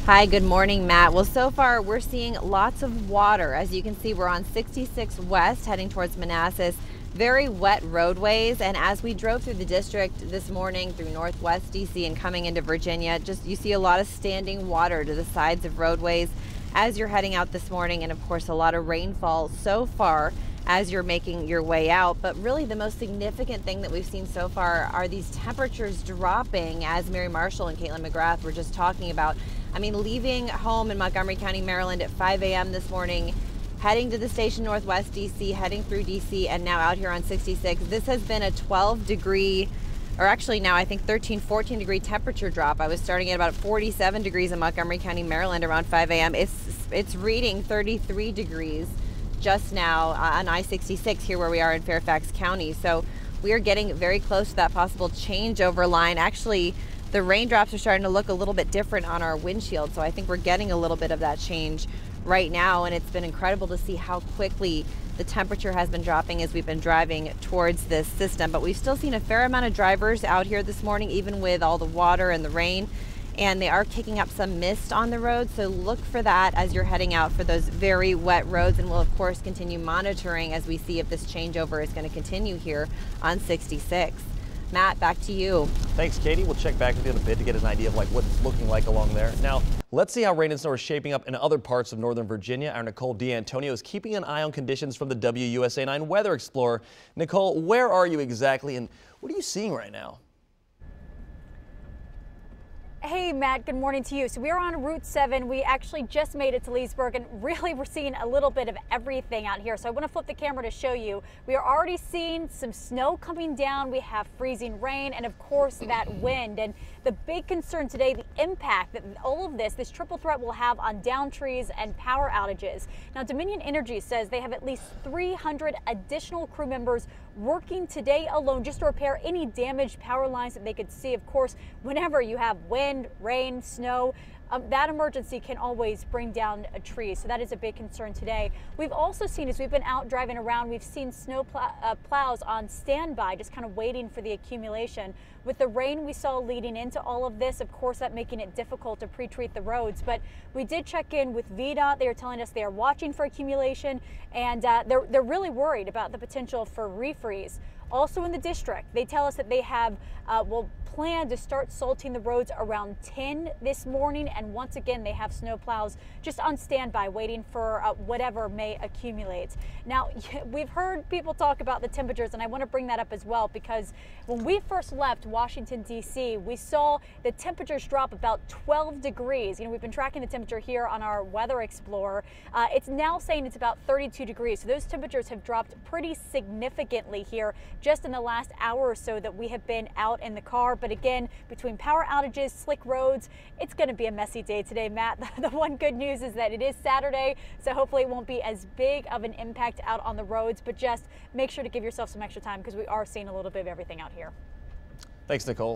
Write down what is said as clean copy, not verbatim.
Hi, good morning, Matt. Well, so far we're seeing lots of water. As you can see, we're on 66 West heading towards Manassas. Very wet roadways, and as we drove through the district this morning through Northwest DC and coming into Virginia, you see a lot of standing water to the sides of roadways as you're heading out this morning, and of course a lot of rainfall so far as you're making your way out. But really the most significant thing that we've seen so far are these temperatures dropping, as Mary Marshall and Caitlin McGrath were just talking about. I mean, leaving home in Montgomery County, Maryland at 5 a.m. this morning, heading to the station Northwest DC, heading through DC, and now out here on 66. This has been a 12 degree, or actually now I think 13, 14 degree temperature drop. I was starting at about 47 degrees in Montgomery County, Maryland around 5 a.m. It's reading 33 degrees just now on I-66 here where we are in Fairfax County. So we are getting very close to that possible changeover line. Actually, the raindrops are starting to look a little bit different on our windshield. So I think we're getting a little bit of that change right now. And it's been incredible to see how quickly the temperature has been dropping as we've been driving towards this system. But we've still seen a fair amount of drivers out here this morning, even with all the water and the rain. And they are kicking up some mist on the road, so look for that as you're heading out for those very wet roads. And we'll of course continue monitoring as we see if this changeover is going to continue here on 66. Matt, back to you. Thanks, Katie. We'll check back with you in a bit to get an idea of what it's looking like along there. Now, let's see how rain and snow are shaping up in other parts of northern Virginia. Our Nicole D'Antonio is keeping an eye on conditions from the WUSA 9 Weather Explorer. Nicole, where are you exactly, and what are you seeing right now? Hey Matt, good morning to you. So we're on Route 7. We actually just made it to Leesburg, and really we're seeing a little bit of everything out here. So I want to flip the camera to show you. We are already seeing some snow coming down. We have freezing rain and of course that wind. And the big concern today, the impact that all of this triple threat will have on down trees and power outages. Now Dominion Energy says they have at least 300 additional crew members working today alone just to repair any damaged power lines that they could see. Of course, whenever you have wind, rain, snow, that emergency can always bring down a tree. So that is a big concern today. We've also seen, as we've been out driving around, we've seen snow plows on standby, just kind of waiting for the accumulation. With the rain we saw leading into all of this, of course, that making it difficult to pre-treat the roads. But we did check in with VDOT. They are telling us they are watching for accumulation, and they're really worried about the potential for refreeze. Also in the district, they tell us that they have plan to start salting the roads around 10 this morning, and once again they have snow plows just on standby waiting for whatever may accumulate. Now we've heard people talk about the temperatures, and I want to bring that up as well, because when we first left Washington DC, we saw the temperatures drop about 12 degrees. You know, we've been tracking the temperature here on our Weather Explorer. It's now saying it's about 32 degrees. So those temperatures have dropped pretty significantly here just in the last hour or so that we have been out in the car. But again, between power outages, slick roads, it's going to be a messy day today, Matt. The one good news is that it is Saturday, so hopefully it won't be as big of an impact out on the roads, but just make sure to give yourself some extra time because we are seeing a little bit of everything out here. Thanks, Nicole.